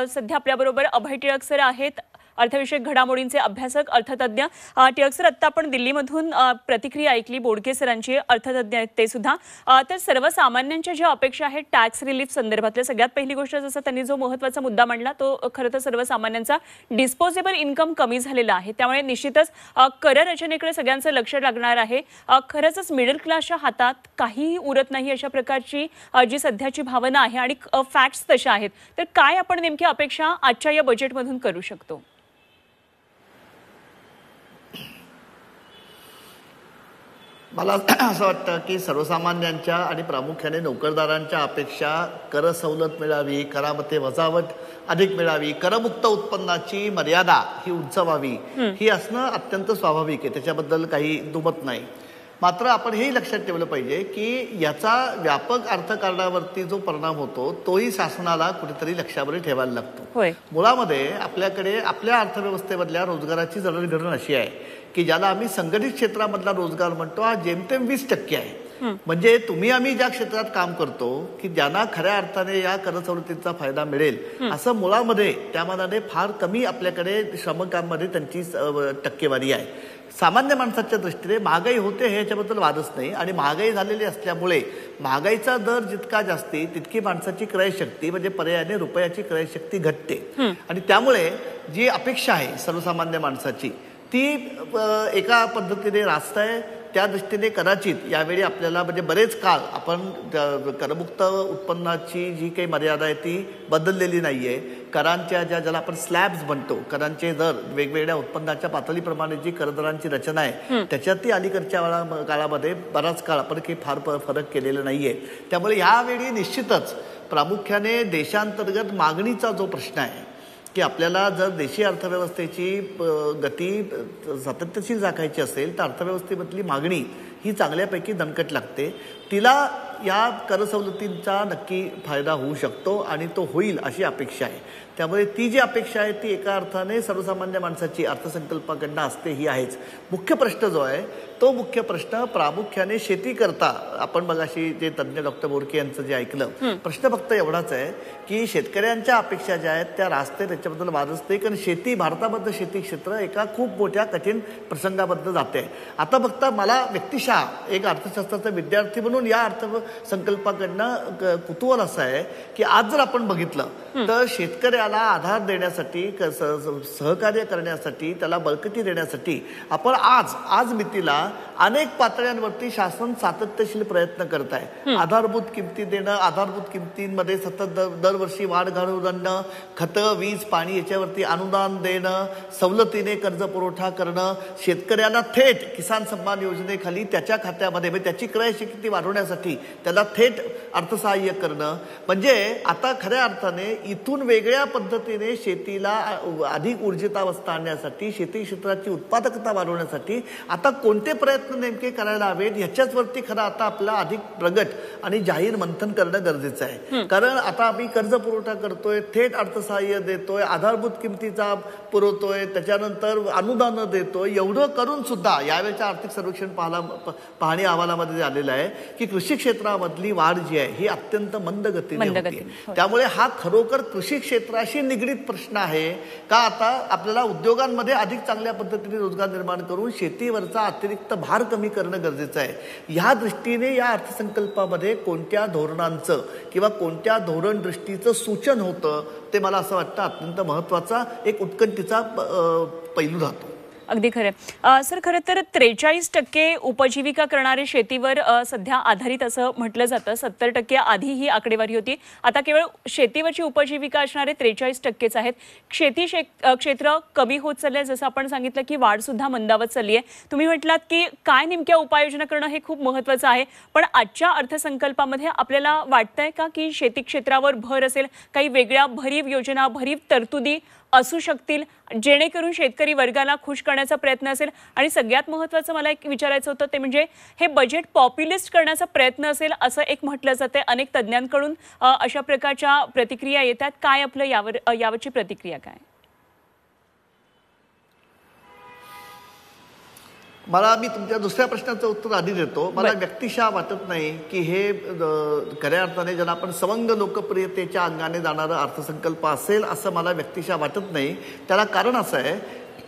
सध्या आपल्याबरोबर अभय टिळक सर आहेत, अर्थविषयक घडामोडींचे अभ्यासक, अर्थतज्ञ। टिळक सर, आता आपण दिल्लीमधून प्रतिक्रिया ऐकली बोडके सरांची, अर्थतज्ञ आहेत ते सुद्धा। तर सर्वसामान्यांच्या ज्या अपेक्षा आहेत टॅक्स रिलीफ संदर्भातल्या, सगळ्यात पहिली गोष्ट जसं त्यांनी जो महत्त्वाचा मुद्दा मांडला तो खरं तर सर्वसामान्यांचा डिस्पोजेबल इन्कम कमी झालेला आहे, त्यामुळे निश्चितच कर रचनेकडे सगळ्यांचं लक्ष लागणार आहे। खरंच मिडल क्लासच्या हातात काहीही उरत नाही अशा प्रकारची जी सध्याची भावना आहे आणि फॅक्ट्स तशा आहेत। तर काय आपण नेमकी अपेक्षा आजच्या या बजेटमधून करू शकतो? मला असं वाटतं की सर्वसामान्यांच्या आणि प्रामुख्याने नोकरदारांच्या अपेक्षा कर सवलत मिळावी, करामध्ये वजावट अधिक मिळावी, करमुक्त उत्पन्नाची मर्यादा ही उंच व्हावी, ही असणं अत्यंत स्वाभाविक आहे, त्याच्याबद्दल काही दुमत नाही। मात्र आपण हेही लक्षात ठेवलं पाहिजे की याचा व्यापक अर्थकारणावरती जो परिणाम होतो तोही शासनाला कुठेतरी लक्षावर ठेवायला लागतो। मुळामध्ये आपल्याकडे आपल्या अर्थव्यवस्थेमधल्या रोजगाराची जडणघडण अशी आहे की ज्याला आम्ही संघटित क्षेत्रामधला रोजगार म्हणतो हा जेमतेम 20% आहे। म्हणजे तुम्ही आम्ही ज्या क्षेत्रात काम करतो की ज्यांना खऱ्या अर्थाने या कर सवलतीचा फायदा मिळेल असं मुळामध्ये त्या मानाने फार कमी आपल्याकडे श्रमकांमध्ये त्यांची टक्केवारी आहे। सामान्य माणसाच्या दृष्टीने महागाई होते हे याच्याबद्दल वादच नाही, आणि महागाई झालेली असल्यामुळे महागाईचा दर जितका जास्ती तितकी माणसाची क्रयशक्ती म्हणजे पर्यायाने रुपयाची क्रयशक्ती घटते, आणि त्यामुळे जी अपेक्षा आहे सर्वसामान्य माणसाची ती एका पद्धतीने रास्त आहे। त्या दृष्टीने कदाचित यावेळी आपल्याला म्हणजे बरेच काळ आपण करमुक्त उत्पन्नाची जी काही मर्यादा आहे ती बदललेली नाहीये। करांच्या ज्याला आपण स्लॅब्स म्हणतो, करांचे दर वेगवेगळ्या उत्पन्नाच्या पातळीप्रमाणे जी करदरांची रचना आहे त्याच्यात ती अलीकडच्या काळामध्ये बराच काळ आपण काही फार फरक केलेला नाहीये। त्यामुळे यावेळी निश्चितच प्रामुख्याने देशांतर्गत मागणीचा जो प्रश्न आहे की आपल्याला जर देशी अर्थव्यवस्थेची गती सातत्यशील राखायची असेल तर अर्थव्यवस्थेमधली मागणी ही चांगल्यापैकी दणकट लागते, तिला या कर सवलतींचा नक्की फायदा होऊ शकतो आणि तो होईल अशी अपेक्षा आहे। त्यामुळे ती जी अपेक्षा आहे ती एका अर्थाने सर्वसामान्य माणसाची अर्थसंकल्पाकडनं असते ही आहेच। मुख्य प्रश्न जो आहे तो मुख्य प्रश्न प्रामुख्याने शेती करता आपण मगाशी जे तज्ञ डॉक्टर बोडके यांचं जे ऐकलं, प्रश्न फक्त एवढाच आहे की शेतकऱ्यांच्या अपेक्षा ज्या आहेत त्या रास्ते त्याच्याबद्दल वादच नाही, कारण शेती भारताबद्दल शेती क्षेत्र एका खूप मोठ्या कठीण प्रसंगाबद्दल जाते। आता फक्त मला व्यक्तिशः एक अर्थशास्त्राचा विद्यार्थी म्हणून या अर्थसंकल्पाकडनं कुतूहल असं आहे की आज जर आपण बघितलं तर शेतकऱ्याला आधार देण्यासाठी सहकार्य करण्यासाठी त्याला बळकटी देण्यासाठी आपण आज मितीला अनेक पातळ्यांवरती शासन सातत्यशील प्रयत्न करत आहे। आधारभूत किमती देणं, आधारभूत किमतींमध्ये सतत दरवर्षी वाढ घडवून आणणं, खतं, वीज, पाणी याच्यावरती अनुदान देणं, सवलतीने कर्ज पुरवठा करणं, शेतकऱ्याला थेट किसान सन्मान योजनेखाली त्याच्या खात्यामध्ये त्याची क्रयशक्ती वाढवण्यासाठी त्याला थेट अर्थसहाय्य करणं, म्हणजे आता खऱ्या अर्थाने इथून वेगळ्या पद्धतीने शेतीला अधिक ऊर्जितावस्था आणण्यासाठी, शेती क्षेत्राची उत्पादकता वाढवण्यासाठी आता कोणते प्रयत्न नेमके करायला हवेत ह्याच्यावरती खरं आता आपल्याला अधिक प्रगट आणि जाहीर मंथन करणं गरजेचं आहे। कारण आता आम्ही कर्ज पुरवठा करतोय, थेट अर्थसहाय्य देतोय, आधारभूत किमतीचा पुरवतोय, त्याच्यानंतर अनुदान देतोय, एवढं करून सुद्धा यावेळेच्या आर्थिक सर्वेक्षण पाहणी अहवालामध्ये आलेलं आहे की कृषी क्षेत्रामधली वाढ जी आहे ही अत्यंत मंद गतीने होते। त्यामुळे हा खरोखर कृषी क्षेत्राशी निगडीत प्रश्न आहे का आता आपल्याला उद्योगांमध्ये अधिक चांगल्या पद्धतीने रोजगार निर्माण करून शेतीवरचा अतिरिक्त भार कमी करणं गरजेचं आहे। या दृष्टीने या अर्थसंकल्पामध्ये कोणत्या धोरणांचं किंवा कोणत्या धोरण दृष्टीचं सूचन होतं ते मला असं वाटतं अत्यंत महत्त्वाचा एक उत्कंठीचा पैलू राहतो। अगदी खरं सर, खरं तर 43% उपजीविका करणारे शेतीवर सध्या आधारित असं म्हटलं जातं। 70% आधी ही आकडेवारी होती, आता केवळ शेतीवरची उपजीविका असणारे 43%च आहेत। शेती क्षेत्र कमी होत चाललंय, जसं आपण सांगितलं की वाढ सुद्धा मंदावत चालली आहे। तुम्ही म्हटलात की काय नेमक्या उपाययोजना करणं हे खूप महत्त्वाचं आहे, पण आजच्या अर्थसंकल्पामध्ये आपल्याला वाटतंय का की शेती क्षेत्रावर भर असेल, काही वेगळ्या भरीव योजना, भरीव तरतुदी असू शकतील जेणेकरून शेतकरी वर्गाला खुश करण्याचा प्रयत्न असेल? आणि सगळ्यात महत्त्वाचं मला एक विचारायचं होतं ते म्हणजे हे बजेट पॉप्युलिस्ट करण्याचा प्रयत्न असेल असं एक म्हटलं जाते, अनेक तज्ञांकडून अशा प्रकारच्या प्रतिक्रिया येतात। काय आपलं यावरची प्रतिक्रिया काय? मी तुमच्या दुसऱ्या प्रश्नाचं उत्तर आधी देतो. मला व्यक्तिशः वाटत नाही की हे खऱ्या अर्थाने ज्याला आपण सवंग लोकप्रियतेच्या अंगाने जाणारा अर्थसंकल्प असेल असं मला व्यक्तिशः वाटत नाही. त्याला कारण असं आहे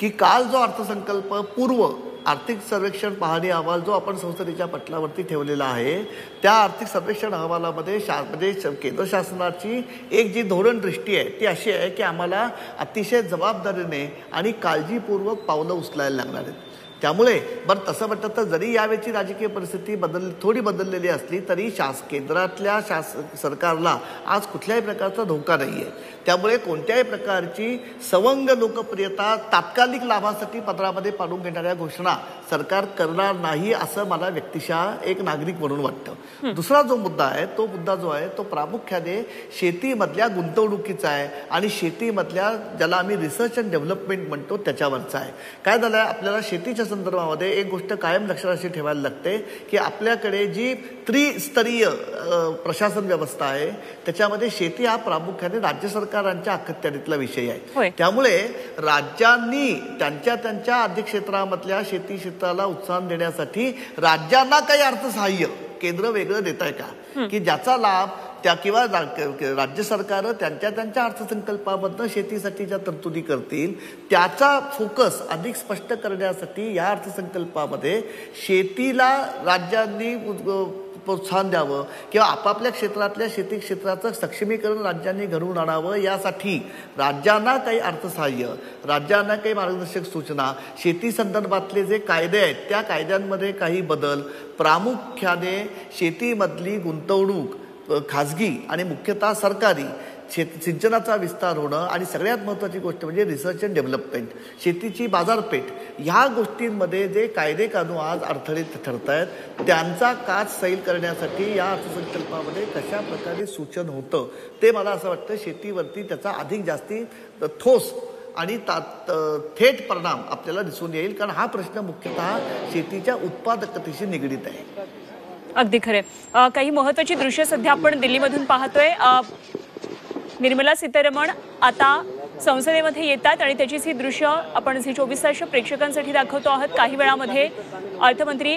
की काल जो अर्थसंकल्प पूर्व आर्थिक सर्वेक्षण पाहणी अहवाल जो आपण संसदेच्या पटलावरती ठेवलेला आहे, त्या आर्थिक सर्वेक्षण अहवालामध्ये म्हणजे केंद्र शासनाची एक जी धोरण दृष्टी आहे ती अशी आहे की आम्हाला अतिशय जबाबदारीने आणि काळजीपूर्वक पावलं उचलायला लागणार आहेत. त्यामुळे बरं तसं म्हटलं तर जरी यावेळची राजकीय परिस्थिती थोडी बदललेली असली तरी केंद्रातल्या सरकारला आज कुठल्याही प्रकारचा धोका नाही आहे. त्यामुळे कोणत्याही प्रकारची सवंग लोकप्रियता तात्कालिक लाभासाठी पत्रामध्ये पाडून घेणाऱ्या घोषणा सरकार करणार नाही असं मला व्यक्तिशः एक नागरिक म्हणून वाटतं. दुसरा जो मुद्दा आहे तो मुद्दा जो आहे तो प्रामुख्याने शेतीमधल्या गुंतवणुकीचा आहे आणि शेतीमधल्या ज्याला आम्ही रिसर्च अँड डेव्हलपमेंट म्हणतो त्याच्यावरचा आहे. काय झालं आहे, आपल्याला शेतीच्या संदर्भामध्ये एक गोष्ट कायम लक्षात अशी ठेवायला लागते की आपल्याकडे जी त्रिस्तरीय प्रशासन व्यवस्था आहे त्याच्यामध्ये शेती हा प्रामुख्याने राज्य सरकारांच्या अखत्यारीतला विषय आहे. त्यामुळे राज्यांनी त्यांच्या अधिक्षेत्रामधल्या शेती क्षेत्राला उत्साहन देण्यासाठी राज्यांना काही अर्थसहाय्य केंद्र वेगळं देत आहे का की ज्याचा लाभ किंवा राज्य सरकार त्यांच्या अर्थसंकल्पामधनं शेतीसाठीच्या तरतुदी करतील, त्याचा फोकस अधिक स्पष्ट करण्यासाठी या अर्थसंकल्पामध्ये शेतीला राज्यांनी प्रोत्साहन द्यावं किंवा आपापल्या क्षेत्रातल्या शेती क्षेत्राचं सक्षमीकरण राज्यांनी घडवून आणावं यासाठी राज्यांना काही अर्थसहाय्य, राज्यांना काही मार्गदर्शक सूचना, शेती संदर्भातले जे कायदे आहेत त्या कायद्यांमध्ये काही बदल, प्रामुख्याने शेतीमधली गुंतवणूक खाजगी आणि मुख्यतः सरकारी सिंचनाचा विस्तार होणं आणि सगळ्यात महत्त्वाची गोष्ट म्हणजे रिसर्च अँड डेव्हलपमेंट, शेतीची बाजारपेठ, ह्या गोष्टींमध्ये जे कायदे कानून आज अडथळे ठरत आहेत त्यांचा काच सैल करण्यासाठी या अर्थसंकल्पामध्ये कशा प्रकारे सूचन होतं ते मला असं वाटतं शेतीवरती त्याचा अधिक जास्ती ठोस आणि थेट परिणाम आपल्याला दिसून येईल. कारण हा प्रश्न मुख्यतः शेतीच्या उत्पादकतेशी निगडीत आहे. अगदी खरे. काही महत्त्वाची दृश्य सध्या आपण दिल्लीमधून पाहतोय. निर्मला सीतारमण आता संसदेमध्ये येतात आणि त्याचीच ही दृश्य आपण झी 24 तास प्रेक्षकांसाठी दाखवतो आहोत. काही वेळामध्ये अर्थमंत्री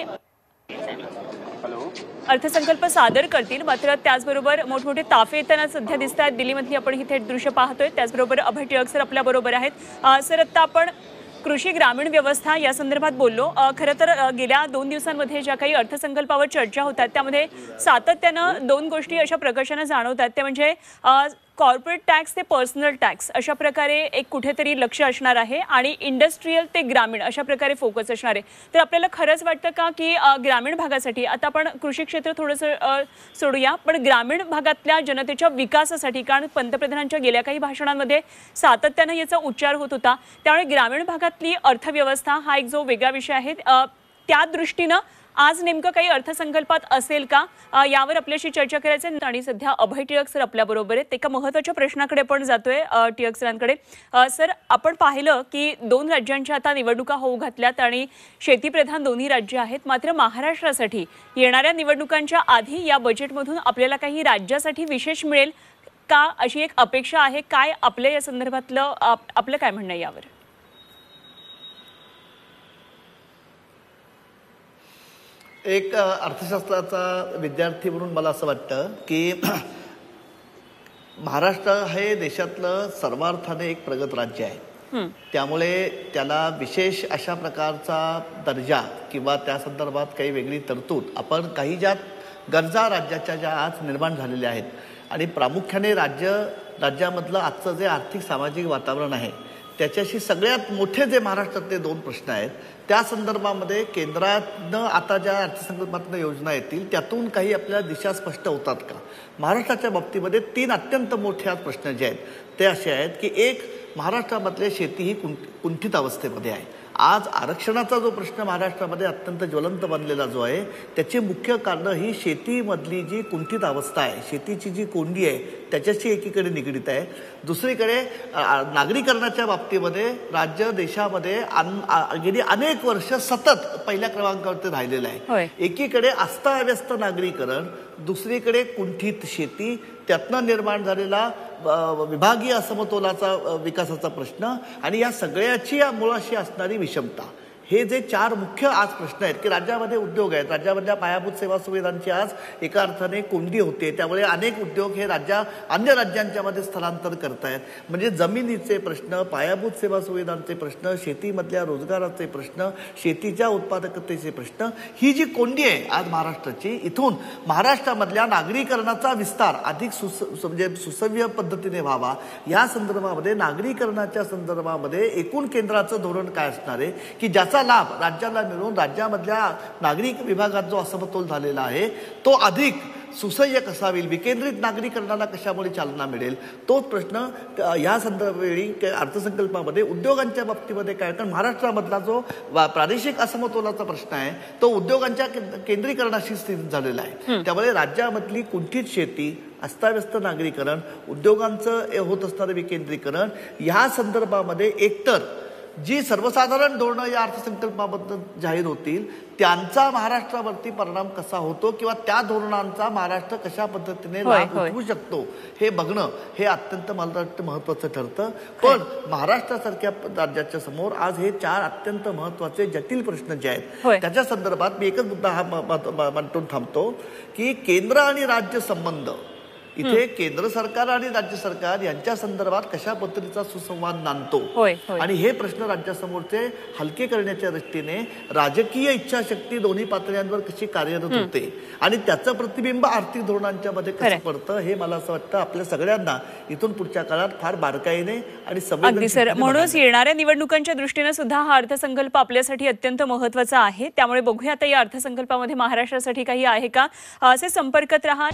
अर्थसंकल्प सादर करतील, मात्र त्याचबरोबर मोठमोठे ताफे येताना सध्या दिसत आहेत दिल्लीमधली आपण ही थेट दृश्य पाहतोय. त्याचबरोबर अभय टिळक सर आपल्या बरोबर आहेत. सर, आता आपण कृषी ग्रामीण व्यवस्था या संदर्भात बोललो. खरं तर गेल्या 2 दिवसांमध्ये ज्या काही अर्थसंकल्पावर चर्चा होतात त्यामध्ये सातत्यानं 2 गोष्टी अशा प्रकर्षानं जाणवतात. ते म्हणजे कॉर्पोरेट टॅक्स ते पर्सनल टॅक्स अशा प्रकारे एक कुठेतरी लक्ष असणार आहे आणि इंडस्ट्रीयल ते ग्रामीण अशा प्रकारे फोकस असणार आहे. तर आपल्याला खरंच वाटतं का की ग्रामीण भागासाठी, आता आपण कृषी क्षेत्र थोडंसं सोडूया, पण ग्रामीण भागातल्या जनतेच्या विकासासाठी, कारण पंतप्रधानांच्या गेल्या काही भाषणांमध्ये सातत्यानं याचा उच्चार होत होता, त्यामुळे ग्रामीण भागातली अर्थव्यवस्था हा एक जो वेगळा विषय आहे त्या दृष्टीनं आज नेमकं काही अर्थसंकल्पात असेल का यावर आपल्याशी चर्चा करायची. आणि सध्या अभय टिळक सर आपल्या बरोबर आहेत. एका महत्त्वाच्या प्रश्नाकडे पण जातोय टिळक सरांकडे. सर, आपण पाहिलं की 2 राज्यांच्या आता निवडणुका होऊ घातल्यात आणि शेतीप्रधान दोन्ही राज्य आहेत, मात्र महाराष्ट्रासाठी येणाऱ्या निवडणुकांच्या आधी या बजेटमधून आपल्याला काही राज्यासाठी विशेष मिळेल का अशी एक अपेक्षा आहे. काय आपल्या या संदर्भातलं आपलं काय म्हणणं आहे यावर? एक अर्थशास्त्राचा विद्यार्थी म्हणून मला असं वाटतं की महाराष्ट्र हे देशातलं सर्वार्थाने एक प्रगत राज्य आहे. त्यामुळे त्याला विशेष अशा प्रकारचा दर्जा किंवा त्या संदर्भात काही वेगळी तरतूद आपण काही ज्या गरजा राज्याच्या ज्या आज निर्माण झालेल्या आहेत आणि प्रामुख्याने राज्यामधलं आजचं जे आर्थिक सामाजिक वातावरण आहे त्याच्याशी सगळ्यात मोठे जे महाराष्ट्रातले 2 प्रश्न आहेत त्या संदर्भामध्ये केंद्रातनं आता ज्या अर्थसंकल्पातनं योजना येतील त्यातून काही आपल्याला दिशा स्पष्ट होतात का. महाराष्ट्राच्या बाबतीमध्ये 3 अत्यंत मोठे प्रश्न जे आहेत ते असे आहेत की एक, महाराष्ट्रामधले शेती ही कुंठित अवस्थेमध्ये आहे. आज आरक्षणाचा जो प्रश्न महाराष्ट्रामध्ये अत्यंत ज्वलंत बनलेला जो आहे त्याची मुख्य कारणं ही शेतीमधली जी कुंठित अवस्था आहे, शेतीची जी कोंडी आहे त्याच्याशी एकीकडे निगडीत आहे. दुसरीकडे नागरीकरणाच्या बाबतीमध्ये राज्य देशामध्ये गेली अनेक वर्ष सतत पहिल्या क्रमांकावरती राहिलेलं आहे. एकीकडे अस्ताव्यस्त नागरीकरण, दुसरीकडे कुंठित शेती, त्यातनं निर्माण झालेला विभागीय असमतोलाचा विकासाचा प्रश्न आणि या सगळ्याची मुळाशी असणारी विषमता. हे जे 4 मुख्य आज प्रश्न आहेत की राज्यामध्ये उद्योग आहेत, राज्यामधल्या पायाभूत सेवा सुविधांची आज एका अर्थाने कोंडी होते, त्यामुळे अनेक उद्योग हे अन्य राज्यांच्या मध्ये स्थलांतर करतायत. म्हणजे जमिनीचे प्रश्न, पायाभूत सेवा सुविधांचे प्रश्न, शेतीमधल्या रोजगाराचे प्रश्न, शेतीच्या उत्पादकतेचे प्रश्न, ही जी कोंडी आहे आज महाराष्ट्राची, इथून महाराष्ट्रामधल्या नागरीकरणाचा विस्तार अधिक म्हणजे सुसह्य पद्धतीने व्हावा, या संदर्भामध्ये नागरीकरणाच्या संदर्भामध्ये एकूण केंद्राचं धोरण काय असणार आहे की ज्याचा लाभ राज्याला मिळून राज्यामधल्या नागरिक विभागात जो असमतोल झालेला आहे तो अधिक सुसह्य कसा होईल, विकेंद्रित नागरीकरणाला कशामुळे चालना मिळेल, तोच प्रश्न या संदर्भावेळी अर्थसंकल्पामध्ये उद्योगांच्या बाबतीमध्ये काय, कारण महाराष्ट्रामधला जो प्रादेशिक असमतोलाचा प्रश्न आहे तो उद्योगांच्या केंद्रीकरणाशी स्थित झालेला आहे. त्यामुळे राज्यामधली कुंठित शेती, अस्ताव्यस्त नागरीकरण, उद्योगांचं होत असणारं विकेंद्रीकरण, या संदर्भामध्ये एकतर जी सर्वसाधारण धोरणं या अर्थसंकल्पाबद्दल जाहीर होतील त्यांचा महाराष्ट्रावरती परिणाम कसा होतो किंवा त्या धोरणांचा महाराष्ट्र कशा पद्धतीने लाभ उठवू शकतो हे बघणं हे अत्यंत मला वाटतं महत्वाचं ठरतं. पण महाराष्ट्रासारख्या राज्याच्या समोर आज हे 4 अत्यंत महत्वाचे जटिल प्रश्न जे आहेत त्याच्या संदर्भात मी एकच मुद्दा हा मांडून थांबतो की केंद्र आणि राज्य संबंध, इथे केंद्र सरकार आणि राज्य सरकार यांच्या संदर्भात कशा पद्धतीचा सुसंवाद नांदतो आणि हे प्रश्न राज्यासमोरचे हलके करण्याच्या दृष्टीने राजकीय इच्छाशक्ती दोन्ही पातळ्यांवर कशी कार्यरत होते आणि त्याचं प्रतिबिंब आर्थिक धोरणांच्या मध्ये कसं पडतं हे मला असं वाटतं आपल्या सगळ्यांना इथून पुढच्या काळात फार बारकाईने आणि संवेदनशीलतेने म्हणूनच येणाऱ्या निवडणुकांच्या दृष्टीने सुद्धा हा अर्थसंकल्प आपल्यासाठी अत्यंत महत्त्वाचा आहे. त्यामुळे बघूया आता या अर्थसंकल्पामध्ये महाराष्ट्रासाठी काही आहे का, असे संपर्कात राहा.